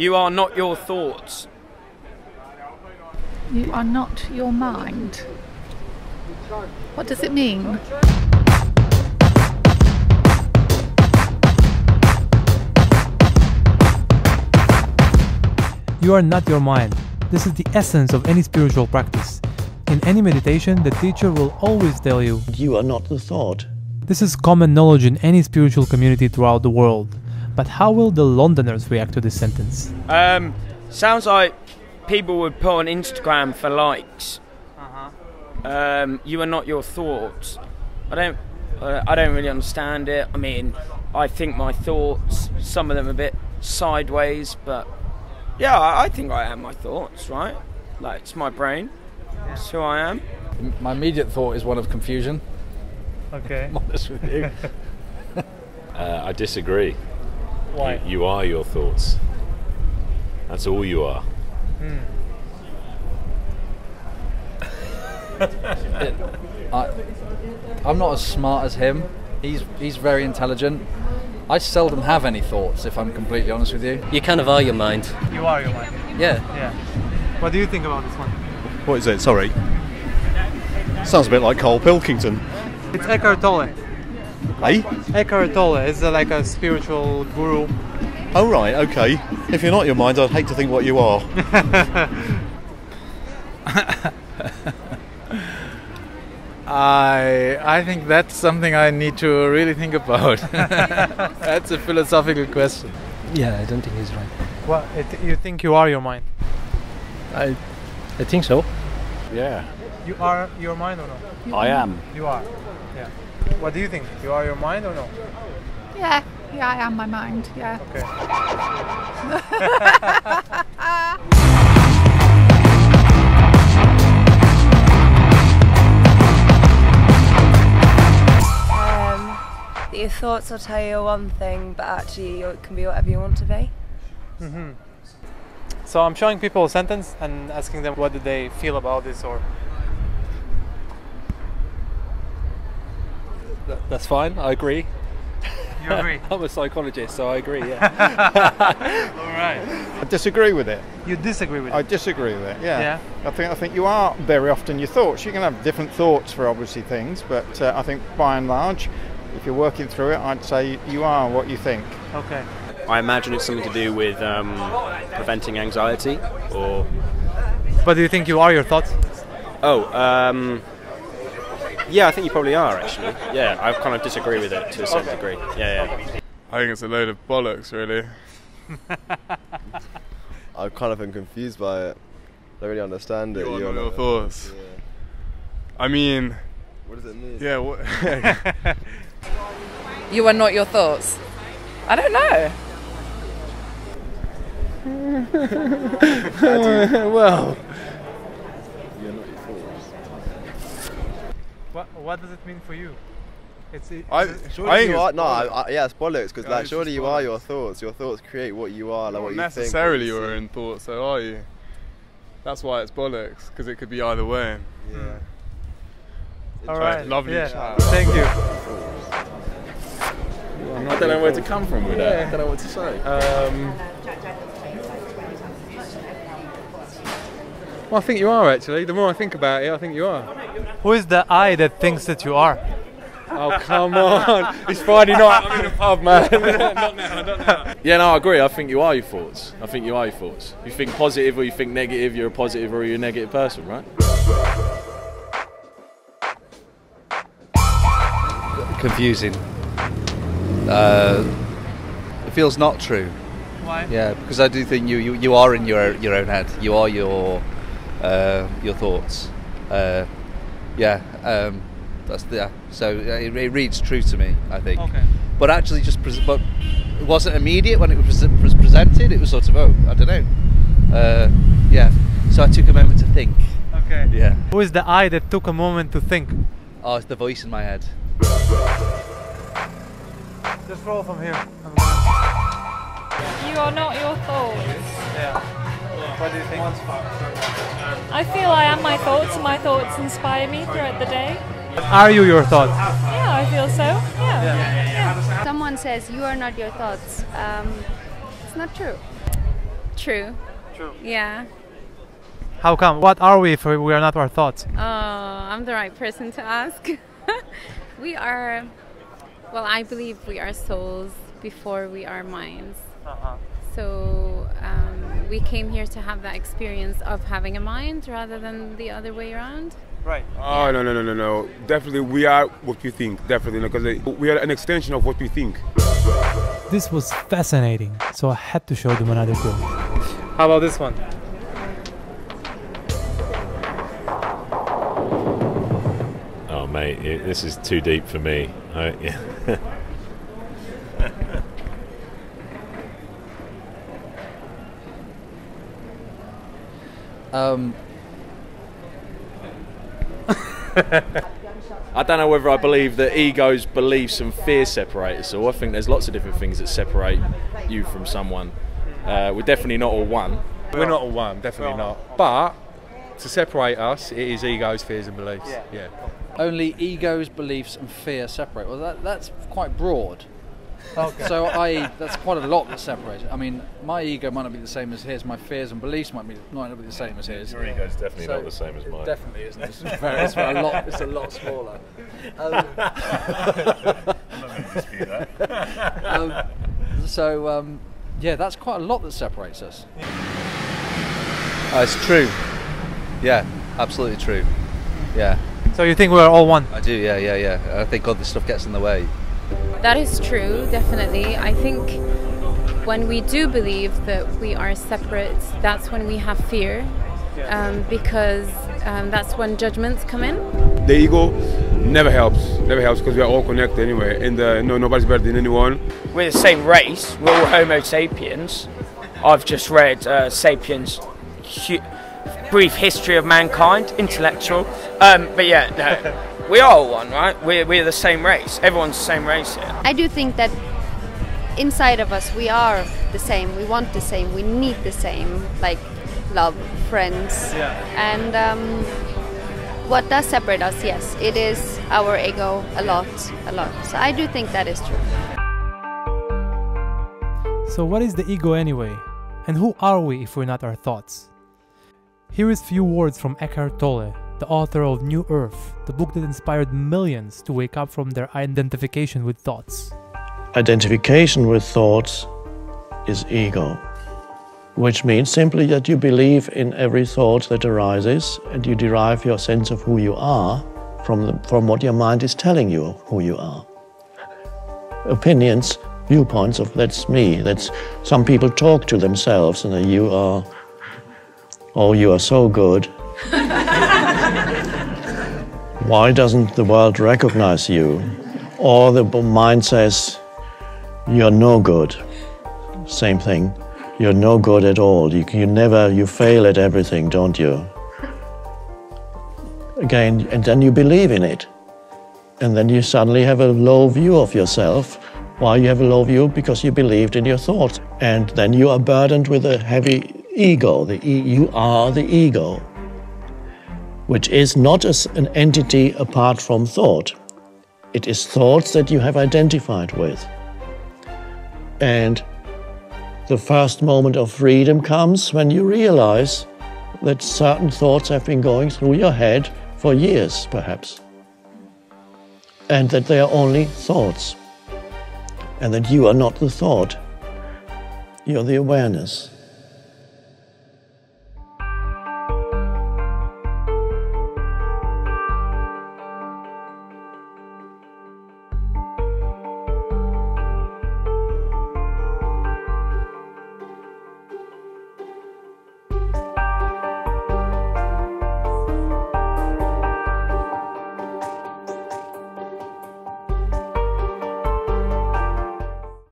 You are not your thoughts. You are not your mind. What does it mean? You are not your mind. This is the essence of any spiritual practice. In any meditation, the teacher will always tell you, you are not the thought. This is common knowledge in any spiritual community throughout the world. But how will the Londoners react to this sentence? Sounds like people would put on Instagram for likes. You are not your thoughts. I don't really understand it. I mean, I think my thoughts, some of them are a bit sideways, but yeah, I think I am my thoughts, right? Like, it's my brain. That's who I am. My immediate thought is one of confusion. Okay. I'm honest with you. I disagree. Why? You are your thoughts. That's all you are. I'm not as smart as him. He's very intelligent. I seldom have any thoughts, if I'm completely honest with you. You kind of are your mind. You are your mind. Yeah. Yeah. What do you think about this one? What is it? Sorry. Sounds a bit like Cole Pilkington. It's Eckhart Tolle. Eh? Eckhart Tolle is like a spiritual guru. Oh right, okay. If you're not your mind, I'd hate to think what you are. I think that's something I need to really think about. That's a philosophical question. Yeah, I don't think he's right. What? You think you are your mind? I think so. Yeah. You are your mind or no? I am. You are. Yeah. What do you think? You are your mind or no? Yeah, I am my mind, yeah. Okay. Your thoughts will tell you one thing, but actually it can be whatever you want to be. So I'm showing people a sentence and asking them what do they feel about this, or That's fine, I agree. you agree? I'm a psychologist, so I agree, yeah. All right. I disagree with it. You disagree with it? I disagree with it, yeah. Yeah? I think you are very often your thoughts. You can have different thoughts for obviously things, but I think by and large, if you're working through it, I'd say you are what you think. Okay. I imagine it's something to do with preventing anxiety, or... But do you think you are your thoughts? Yeah, I think you probably are, actually. Yeah, I kind of disagree with it to a certain degree. Yeah. I think it's a load of bollocks, really. I've kind of been confused by it. I don't really understand it. You are not your thoughts. Yeah. I mean... What does it mean? Yeah, what... You are not your thoughts. I don't know. Well... You're not your thoughts. What does it mean for you? Surely you are. No, yeah, it's bollocks. Because like, surely you are your thoughts. Your thoughts create what you are, like what you think. Not necessarily your own thoughts, though, are you? That's why it's bollocks. Because it could be either way. Yeah. All right. Lovely yeah. chat. Thank you. I don't know where to come from with that. I don't know what to say. Well, I think you are, actually. The more I think about it, I think you are. Who is the I that thinks that you are? Oh, come on. It's Friday night. I'm in a pub, man. Not now. Yeah, no, I agree. I think you are your thoughts. I think you are your thoughts. You think positive or you think negative, you're a positive or you're a negative person, right? Confusing. It feels not true. Why? Yeah, because I do think you are in your own head. You are your thoughts. So it reads true to me, I think. Okay. But actually, but it wasn't immediate when it was presented. It was sort of, I don't know. Yeah. So I took a moment to think. Okay. Yeah. Who is the I that took a moment to think? Oh, it's the voice in my head. Just roll from here. You are not your thoughts. Yeah. What do you think? I feel I am my thoughts, and my thoughts inspire me throughout the day. Are you your thoughts? Yeah, I feel so. Yeah. Someone says you are not your thoughts. It's not true. True. True. Yeah. How come? What are we if we are not our thoughts? Oh, I'm the right person to ask. We are, well, I believe we are souls before we are minds. So we came here to have that experience of having a mind rather than the other way around. Right. Oh, no. Definitely we are what we think, definitely, because we are an extension of what we think. This was fascinating, so I had to show them another quote. How about this one? Oh mate, this is too deep for me. Yeah. I don't know whether I believe that ego's beliefs and fear separate us all. I think there's lots of different things that separate you from someone. We're definitely not all one. We're not all one, definitely not. But to separate us, it is egos, fears and beliefs. Yeah. Only egos, beliefs and fear separate. Well, that's quite broad. Okay. So that's quite a lot that separates. I mean, my ego might not be the same as his. My fears and beliefs might not be the same as his. Your ego's definitely not the same as mine. Definitely isn't. It's a lot smaller. Yeah, that's quite a lot that separates us. It's true. Yeah, absolutely true. Yeah. So you think we're all one? I do. Yeah. I think all this stuff gets in the way. That is true, definitely. I think when we do believe that we are separate, that's when we have fear, because that's when judgments come in. The ego never helps because we are all connected anyway, and nobody's better than anyone. We're the same race, we're all Homo sapiens. I've just read Sapiens, Brief History of Mankind, intellectual. But yeah, no. We are all one, right? We're the same race. Everyone's the same race here. I do think that inside of us we are the same. We want the same. We need the same, like love, friends. Yeah. And what does separate us? Yes, it is our ego a lot. So I do think that is true. So what is the ego anyway? And who are we if we're not our thoughts? Here is few words from Eckhart Tolle, the author of New Earth, the book that inspired millions to wake up from their identification with thoughts. Identification with thoughts is ego, which means simply that you believe in every thought that arises and you derive your sense of who you are from what your mind is telling you who you are. Opinions, viewpoints of that's me, that's some people talk to themselves and you are so good. Why doesn't the world recognize you? Or the mind says, you're no good. Same thing. You're no good at all. You fail at everything, don't you? Again, and then you believe in it. And then you suddenly have a low view of yourself. Why you have a low view? Because you believed in your thoughts. And then you are burdened with a heavy ego. You are the ego, which is not an entity apart from thought. It is thoughts that you have identified with. And the first moment of freedom comes when you realize that certain thoughts have been going through your head for years, perhaps, and that they are only thoughts, and that you are not the thought, you're the awareness.